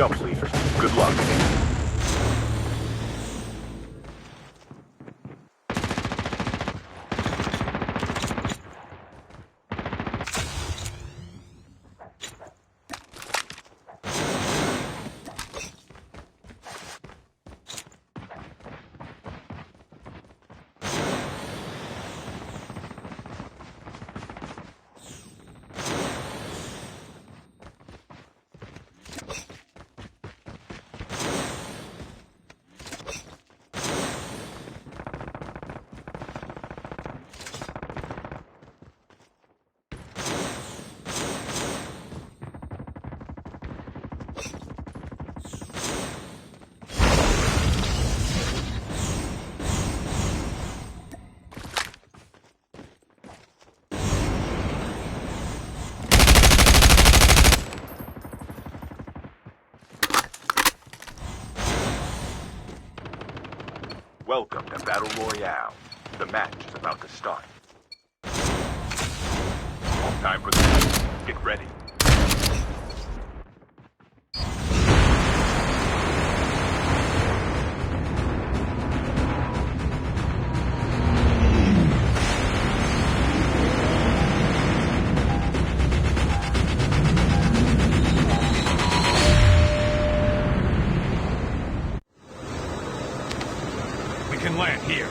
jump, leader. Good luck. Welcome to Battle Royale. The match is about to start. Time for the fight. Get ready. We can land here.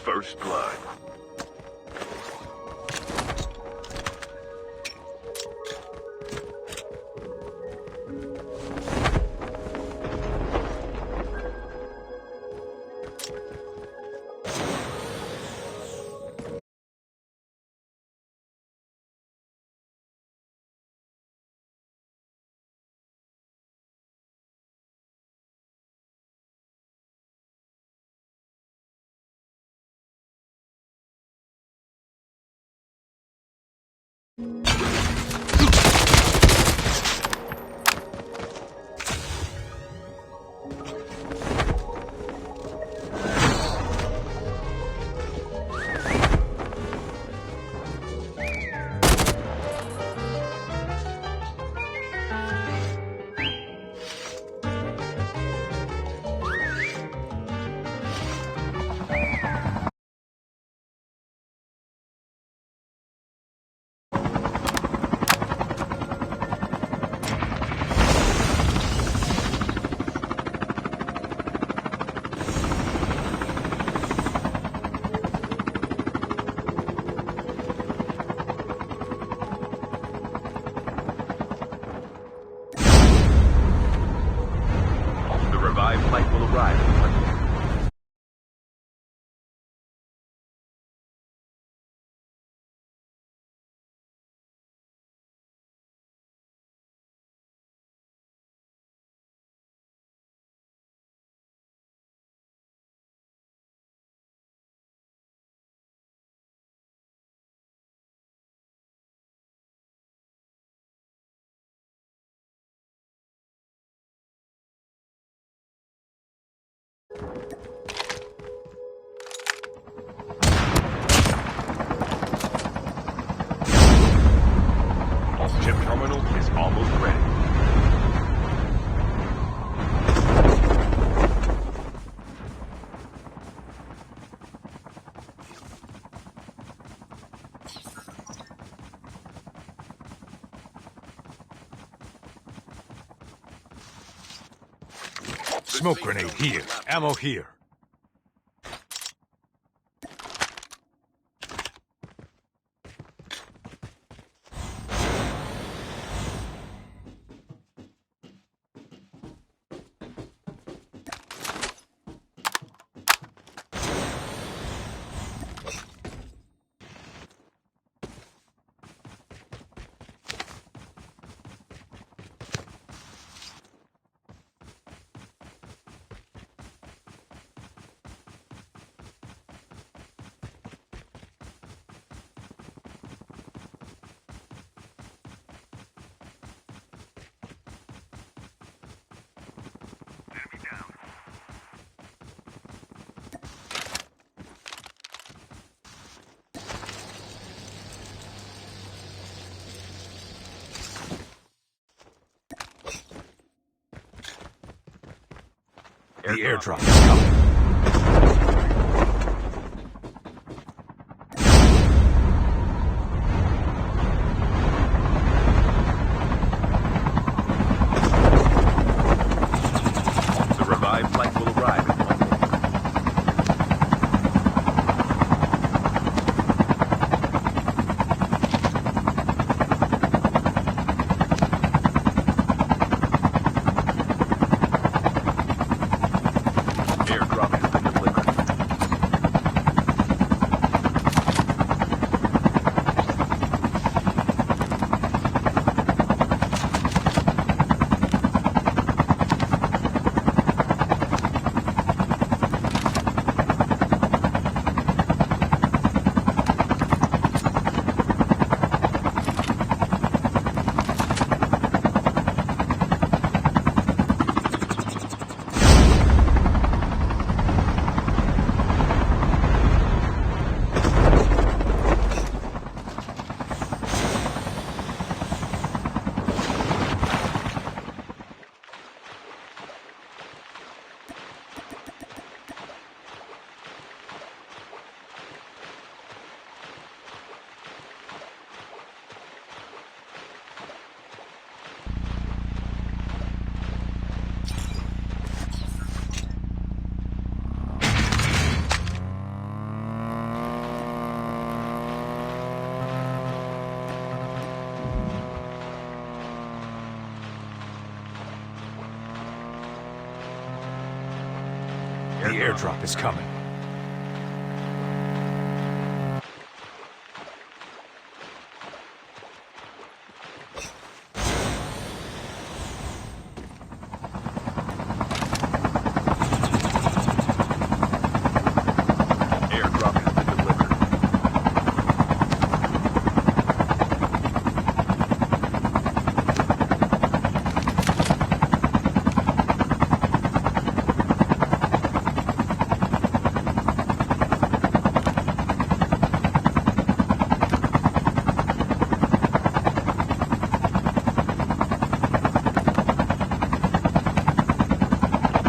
First blood. Revived flight will arrive in 1 minute. Chip terminal is almost ready. Smoke grenade here. Ammo here. The airdrop is coming. The revived flight will arrive in 1 minute. Airdrop has been delivered. The airdrop is coming. Airdrop has been delivered.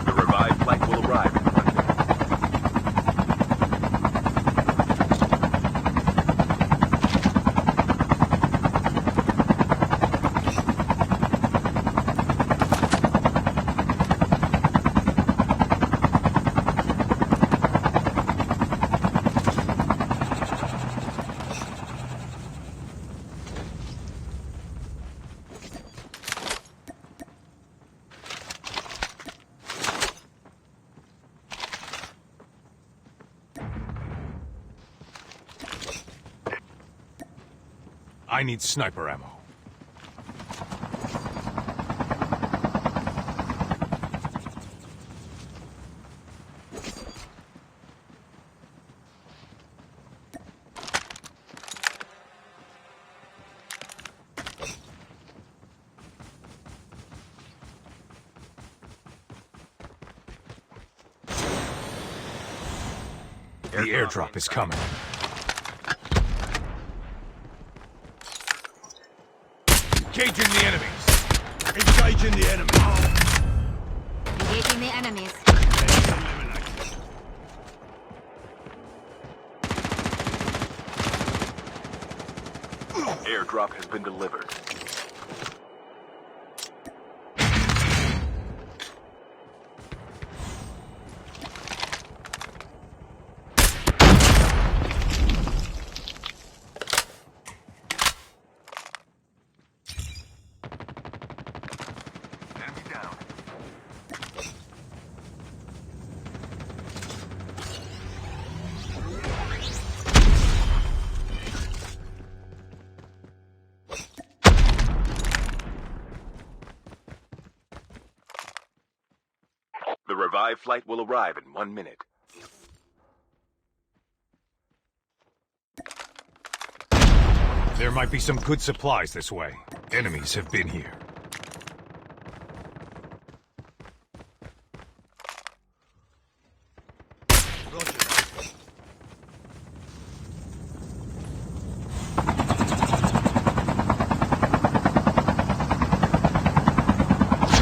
The revived flight will arrive in 1 minute. I need sniper ammo. The airdrop is coming. Engaging the enemies. Engaging the enemy. Engaging the enemies. Airdrop has been delivered. Enemy down. The revived flight will arrive in 1 minute. There might be some good supplies this way. Enemies have been here.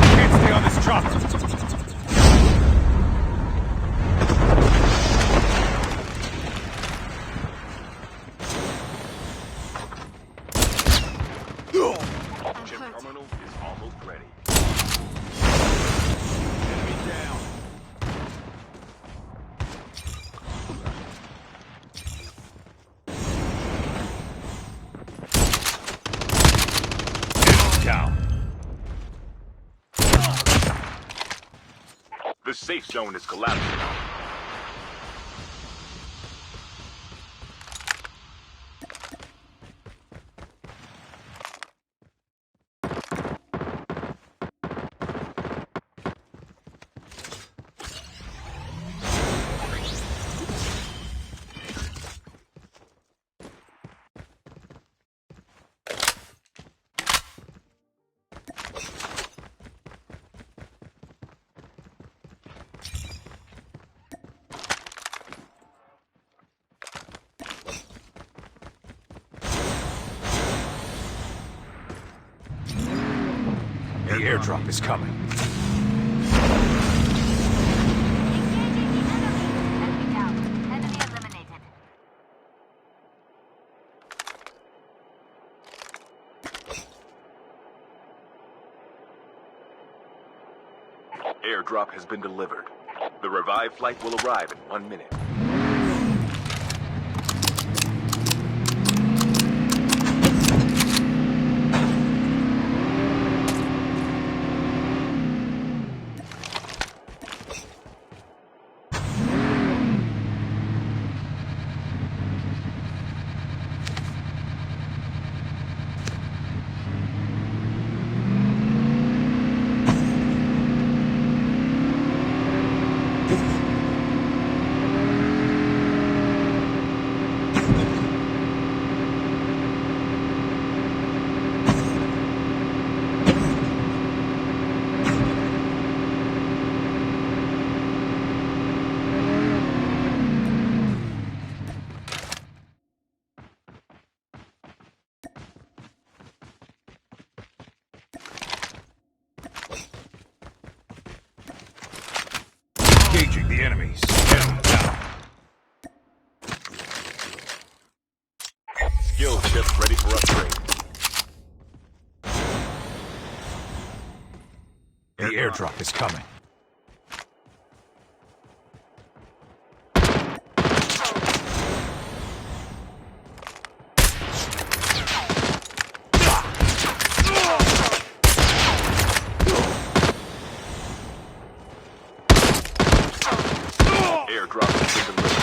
Can't stay on this chopper. terminal is almost ready. Enemy down. Enemy down. The safe zone is collapsing. The airdrop is coming. Engaging the enemy. Enemy down. Enemy eliminated. Airdrop has been delivered. The revived flight will arrive in 1 minute. Engaging the enemies. Enemy down. Skill chips ready for upgrade. The airdrop is coming. Airdrop has been delivered.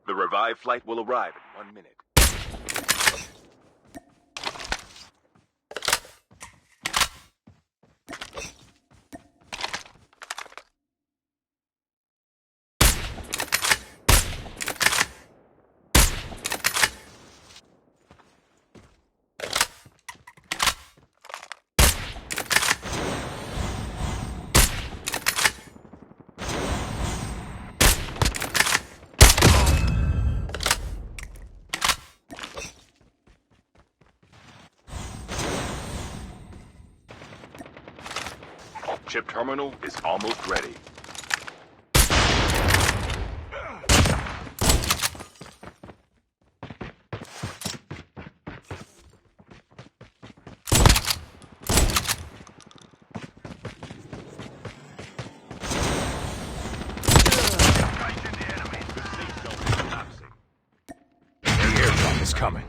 The revived flight will arrive in 1 minute. Chip terminal is almost ready. The airdrop is coming.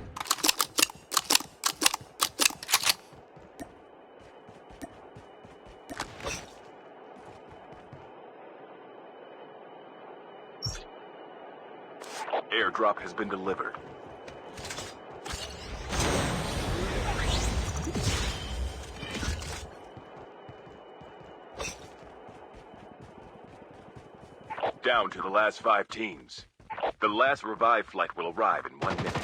Airdrop has been delivered. Down to the last 5 teams. The last revive flight will arrive in 1 minute.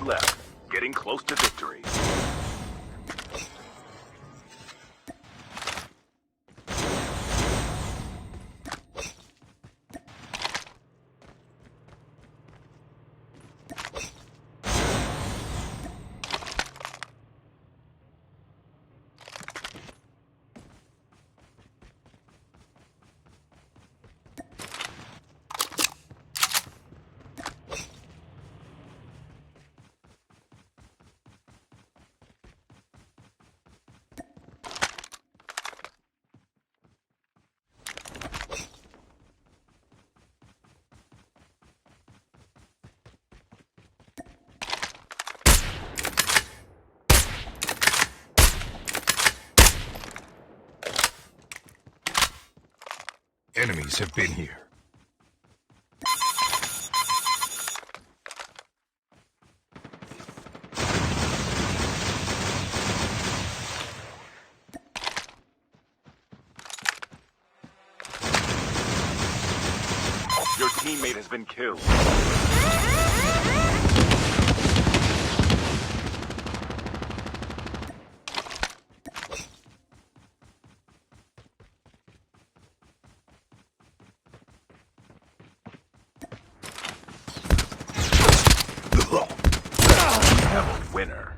left. Getting close to victory. Enemies have been here. Your teammate has been killed. Winner.